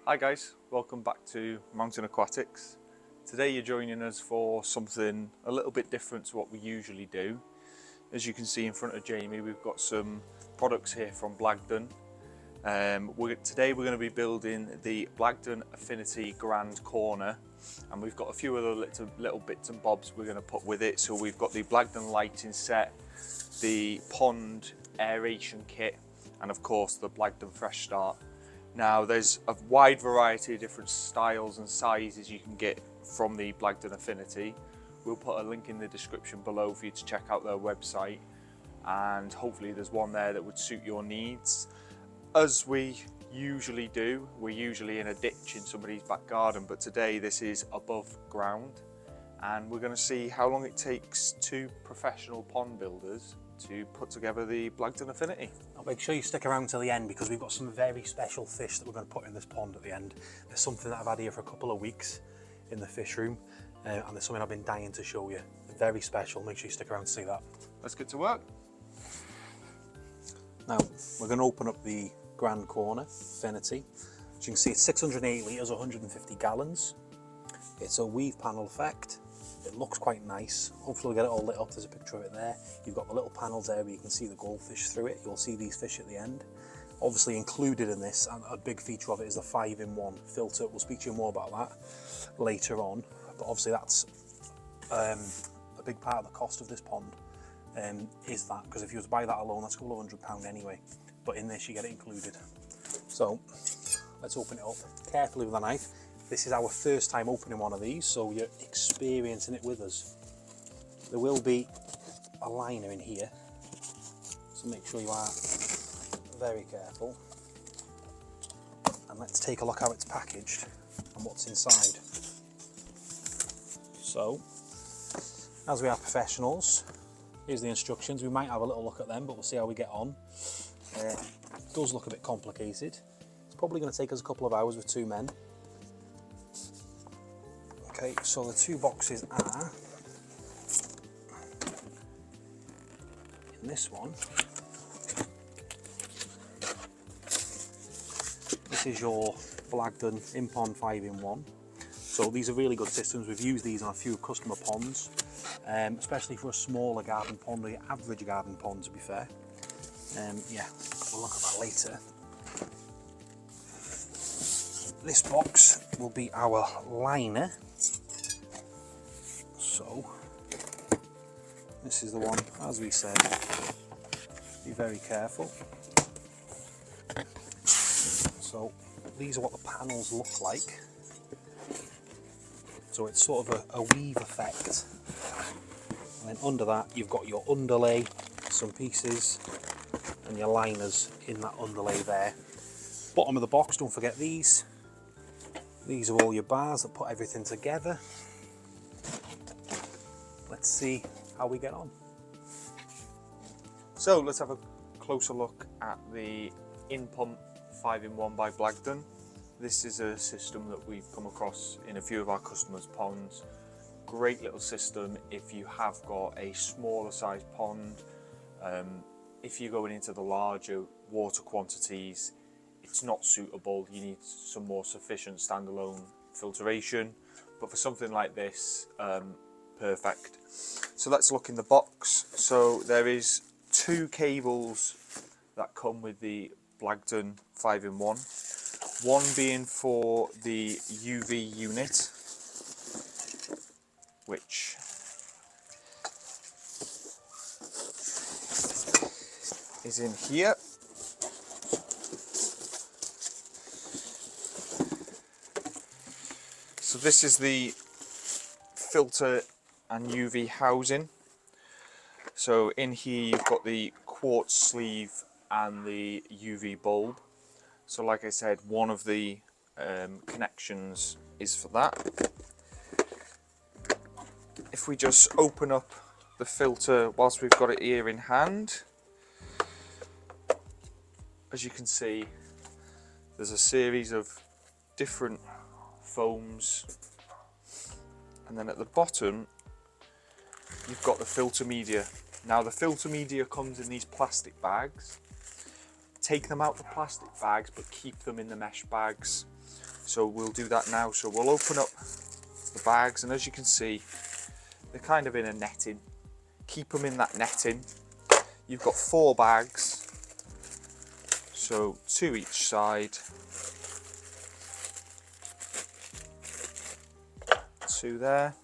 Hi guys, welcome back to Mountain Aquatics. Today you're joining us for something a little bit different to what we usually do. As you can see in front of Jamie, we've got some products here from Blagdon. Today we're going to be building the Blagdon Affinity Grand Corner, and we've got a few other little bits and bobs we're going to put with it. So we've got the Blagdon lighting set, the pond aeration kit, and of course the Blagdon Fresh Start. Now there's a wide variety of different styles and sizes you can get from the Blagdon Affinity. We'll put a link in the description below for you to check out their website, and hopefully there's one there that would suit your needs. As we usually do, we're usually in a ditch in somebody's back garden, but today this is above ground, and we're going to see how long it takes two professional pond builders to put together the Blagdon Affinity. I'll make sure you stick around till the end because we've got some very special fish that we're going to put in this pond at the end. There's something that I've had here for a couple of weeks in the fish room, and there's something I've been dying to show you. Very special, make sure you stick around to see that. Let's get to work. Now, we're going to open up the Grand Corner Affinity. As you can see, it's 680 litres, 150 gallons. It's a weave panel effect. It looks quite nice. Hopefully we'll get it all lit up. There's a picture of it there. You've got the little panels there where you can see the goldfish through it. You'll see these fish at the end. Obviously included in this, and a big feature of it, is the 5-in-1 filter. We'll speak to you more about that later on. But obviously that's a big part of the cost of this pond, is that, because if you were to buy that alone, that's a couple of £100 anyway. But in this you get it included. So let's open it up carefully with a knife. This is our first time opening one of these, so you're experiencing it with us. There will be a liner in here, so make sure you are very careful. And let's take a look how it's packaged and what's inside. So, as we are professionals, here's the instructions. We might have a little look at them, but we'll see how we get on. It does look a bit complicated. It's probably going to take us a couple of hours with two men. Okay, so the two boxes are, in this one, this is your Blagdon InPump 5-in-1. So these are really good systems. We've used these on a few customer ponds, especially for a smaller garden pond, or your average garden pond, to be fair. Yeah, we'll look at that later. This box will be our liner. So, this is the one, as we said, be very careful. So, these are what the panels look like. So it's sort of a weave effect. And then under that, you've got your underlay, some pieces, and your liners in that underlay there. Bottom of the box, don't forget these. These are all your bars that put everything together. Let's see how we get on. So let's have a closer look at the InPump 5-in-1 by Blagdon. This is a system that we've come across in a few of our customers' ponds. Great little system if you have got a smaller size pond. If you're going into the larger water quantities, it's not suitable. You need some more sufficient standalone filtration, but for something like this, perfect. So let's look in the box. So there is two cables that come with the Blagdon 5-in-1. One being for the UV unit, which is in here. So this is the filter and UV housing. So in here you've got the quartz sleeve and the UV bulb. So like I said, one of the connections is for that. If we just open up the filter whilst we've got it here in hand, as you can see, there's a series of different foams, and then at the bottom you've got the filter media. Now the filter media comes in these plastic bags. take them out the plastic bags but keep them in the mesh bags. So we'll do that now. So we'll open up the bags, and as you can see, they're kind of in a netting. Keep them in that netting. You've got 4 bags, so 2 each side. 2 there.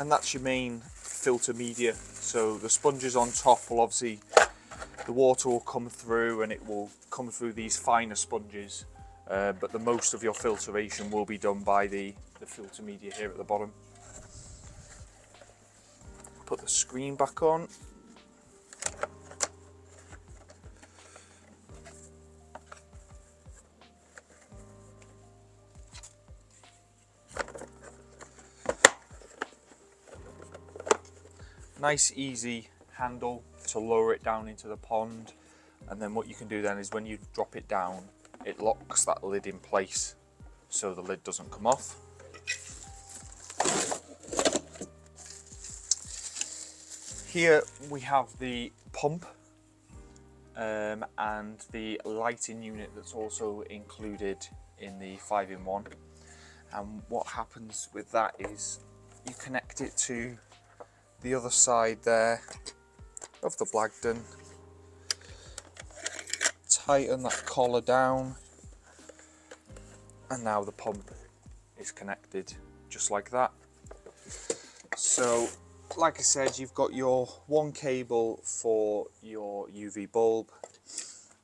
And that's your main filter media. So the sponges on top will obviously, the water will come through and it will come through these finer sponges, but the most of your filtration will be done by the filter media here at the bottom. Put the screen back on. Nice easy handle to lower it down into the pond, and then what you can do then is when you drop it down, it locks that lid in place so the lid doesn't come off. Here we have the pump and the lighting unit that's also included in the 5-in-1, and what happens with that is you connect it to the other side there of the Blagdon, tighten that collar down, and now the pump is connected just like that. So like I said, you've got your one cable for your UV bulb,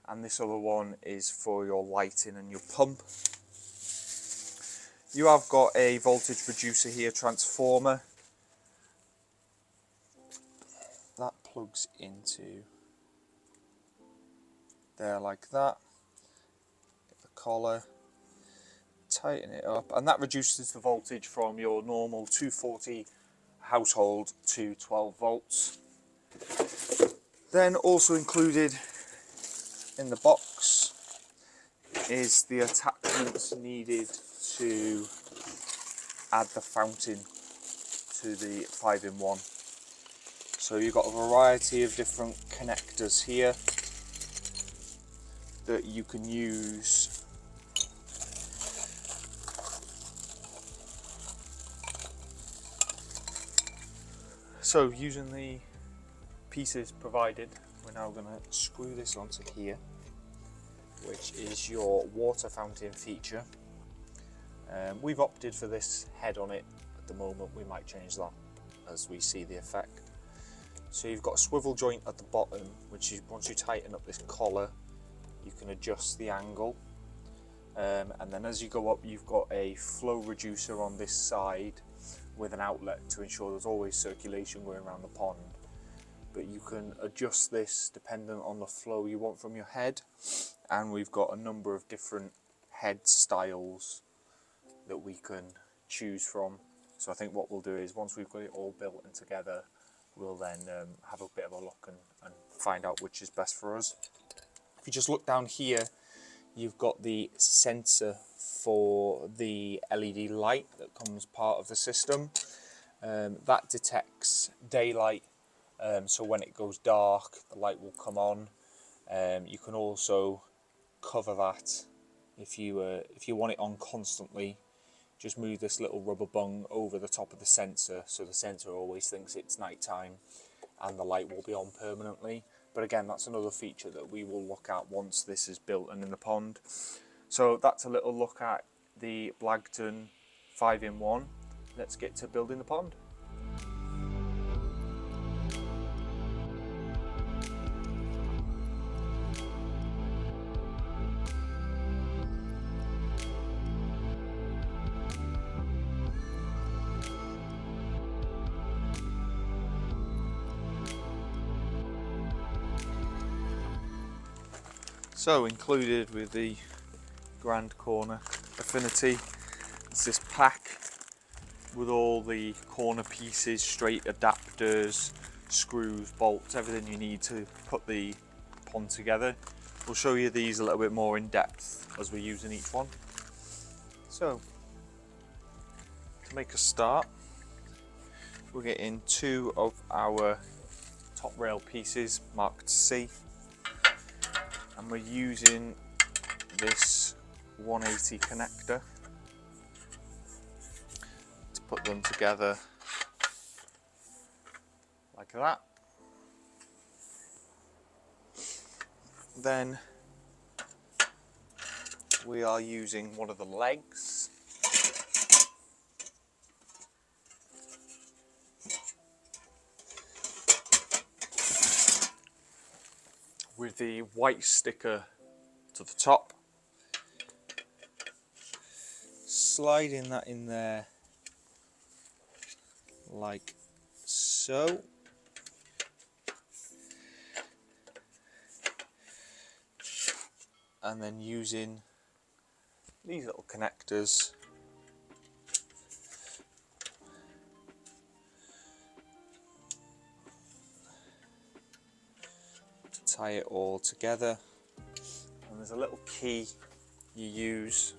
and this other one is for your lighting and your pump. You have got a voltage reducer here, transformer. That plugs into there like that. Get the collar, tighten it up, and that reduces the voltage from your normal 240 household to 12 volts. Then also included in the box is the attachments needed to add the fountain to the 5-in-1. So you've got a variety of different connectors here that you can use. So using the pieces provided, we're now going to screw this onto here, which is your water fountain feature. We've opted for this head on it at the moment. We might change that as we see the effect. So you've got a swivel joint at the bottom, which is, once you tighten up this collar, you can adjust the angle. And then as you go up, you've got a flow reducer on this side with an outlet to ensure there's always circulation going around the pond. But you can adjust this dependent on the flow you want from your head. And we've got a number of different head styles that we can choose from. So I think what we'll do is, once we've got it all built and together, we'll then have a bit of a look and find out which is best for us. If you just look down here, you've got the sensor for the LED light that comes part of the system. That detects daylight, so when it goes dark, the light will come on. You can also cover that if you want it on constantly. Just move this little rubber bung over the top of the sensor, so the sensor always thinks it's night time and the light will be on permanently. But again, that's another feature that we will look at once this is built and in the pond. So that's a little look at the Blagdon 5-in-1. Let's get to building the pond. So included with the Grand Corner Affinity is this pack with all the corner pieces, straight adapters, screws, bolts, everything you need to put the pond together. We'll show you these a little bit more in depth as we're using each one. So To make a start, we're getting 2 of our top rail pieces marked C, and we're using this 180 connector to put them together like that. Then we are using one of the legs with the white sticker to the top, sliding that in there like so. And then using these little connectors to tie it all together. And there's a little key you use.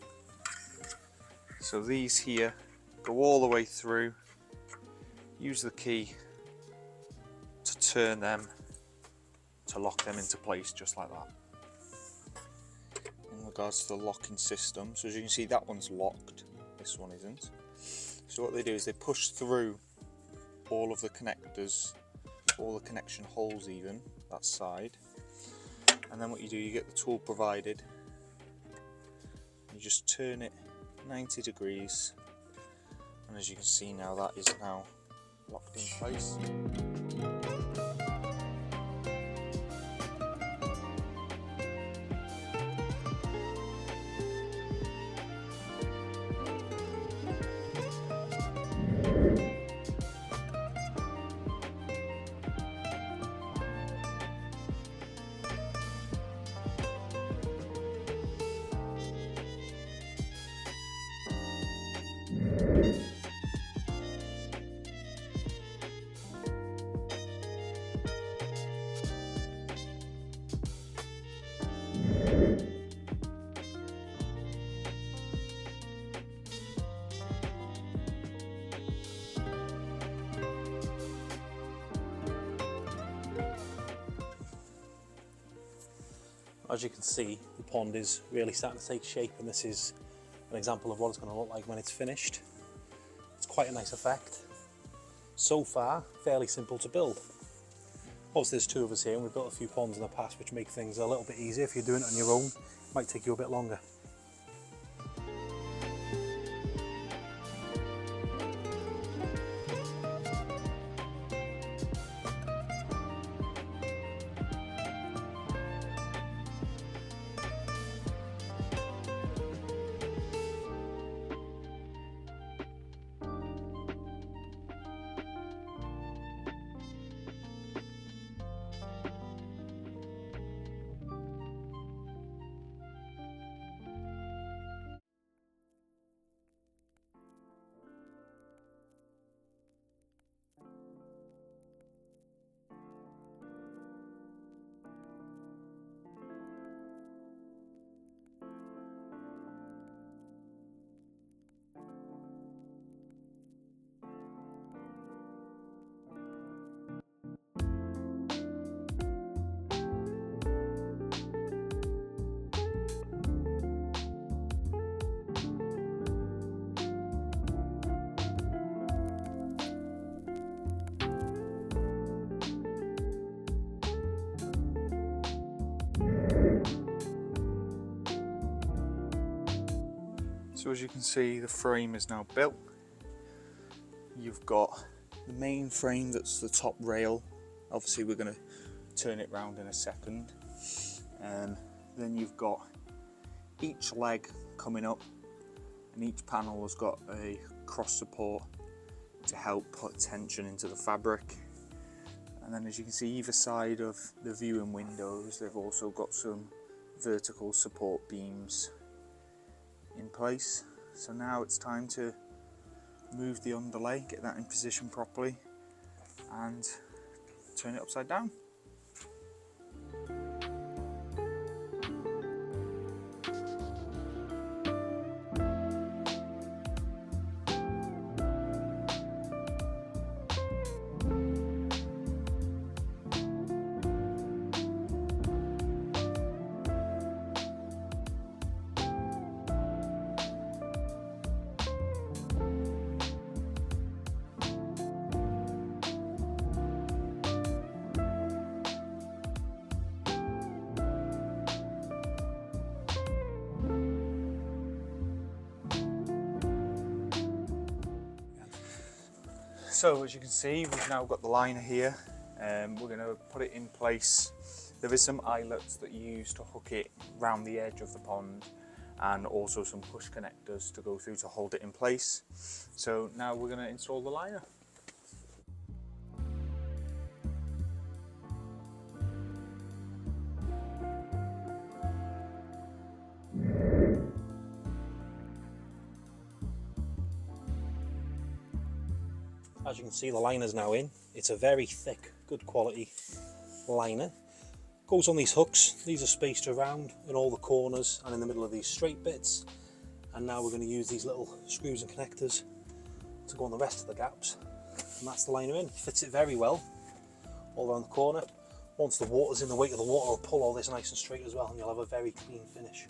So these here go all the way through. Use the key to turn them, to lock them into place just like that. In regards to the locking system, so as you can see, that one's locked, this one isn't. So what they do is they push through all of the connectors, all the connection holes even, that side, and then what you do, you get the tool provided, you just turn it 90 degrees, and as you can see now, that is now locked in place. As you can see, the pond is really starting to take shape, and this is an example of what it's going to look like when it's finished. It's quite a nice effect. So far, fairly simple to build. Obviously there's 2 of us here, and we've built a few ponds in the past which make things a little bit easier. If you're doing it on your own, it might take you a bit longer. So as you can see, the frame is now built. You've got the main frame, that's the top rail. Obviously we're going to turn it round in a second. Then you've got each leg coming up, and each panel has got a cross support to help put tension into the fabric. And then as you can see, either side of the viewing windows, they've also got some vertical support beams in place. So now it's time to move the underlay, get that in position properly, and turn it upside down. So as you can see, we've now got the liner here. We're going to put it in place. There is some eyelets that you use to hook it round the edge of the pond, and also some push connectors to go through to hold it in place. So now we're going to install the liner. As you can see, the liner's now in. It's a very thick, good quality liner. Goes on these hooks. These are spaced around in all the corners and in the middle of these straight bits. And now we're going to use these little screws and connectors to go on the rest of the gaps. And that's the liner in. Fits it very well all around the corner. Once the water's in, the weight of the water will pull all this nice and straight as well, and you'll have a very clean finish.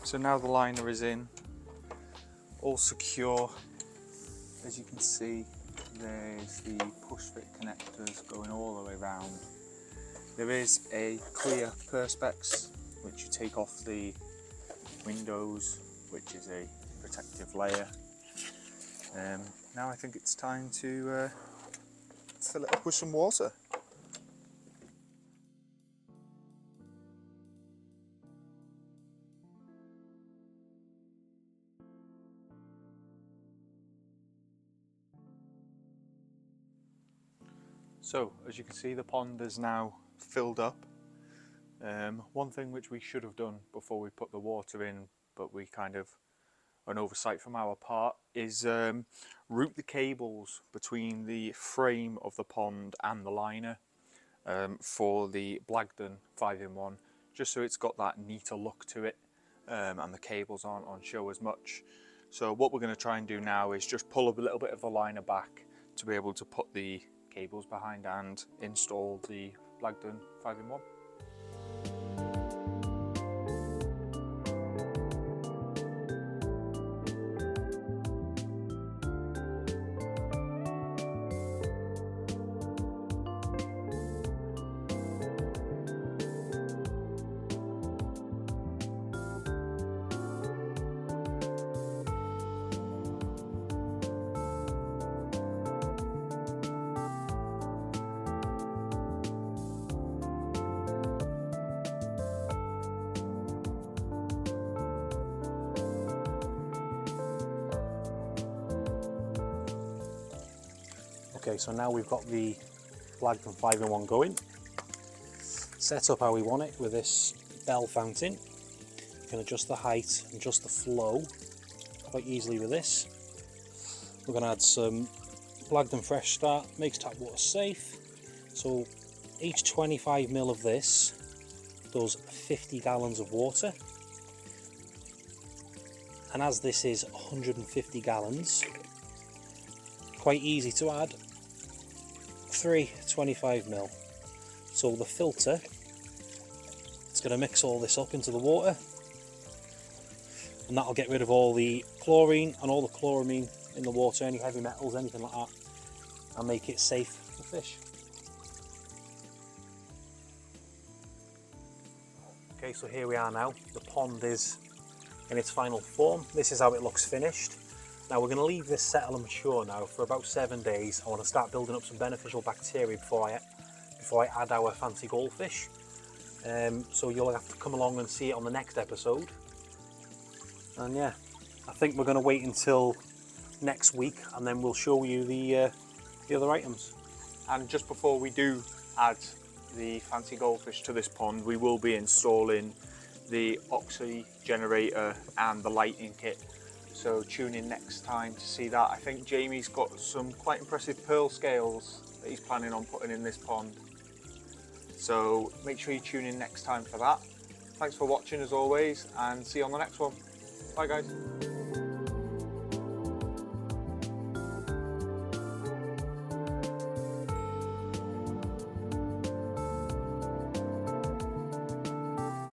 So now the liner is in, all secure. As you can see, there's the push fit connectors going all the way around. There is a clear perspex which you take off the windows, which is a protective layer. Now I think it's time to fill it up with some water. So, as you can see, the pond is now filled up. One thing which we should have done before we put the water in, but we kind of, an oversight from our part, is route the cables between the frame of the pond and the liner for the Blagdon 5-in-1, just so it's got that neater look to it, and the cables aren't on show as much. So what we're going to try and do now is just pull a little bit of the liner back to be able to put the cables behind and install the Blagdon 5-in-1. Okay, so now we've got the Blagdon 5-in-1 going. Set up how we want it with this bell fountain. You can adjust the height and adjust the flow quite easily with this. We're going to add some Blagdon Fresh Start, makes tap water safe. So each 25ml of this does 50 gallons of water. And as this is 150 gallons, quite easy to add 3 25ml. So the filter, it's going to mix all this up into the water, and that'll get rid of all the chlorine and all the chloramine in the water, any heavy metals, anything like that, and make it safe for fish. Okay, so here we are now. The pond is in its final form. This is how it looks finished. Now we're going to leave this settle and mature now for about 7 days. I want to start building up some beneficial bacteria before I add our fancy goldfish. So you'll have to come along and see it on the next episode. And yeah, I think we're going to wait until next week, and then we'll show you the other items. And just before we do add the fancy goldfish to this pond, we will be installing the oxy generator and the lighting kit. So tune in next time to see that. I think Jamie's got some quite impressive pearl scales that he's planning on putting in this pond. So make sure you tune in next time for that. Thanks for watching as always, and see you on the next one. Bye guys.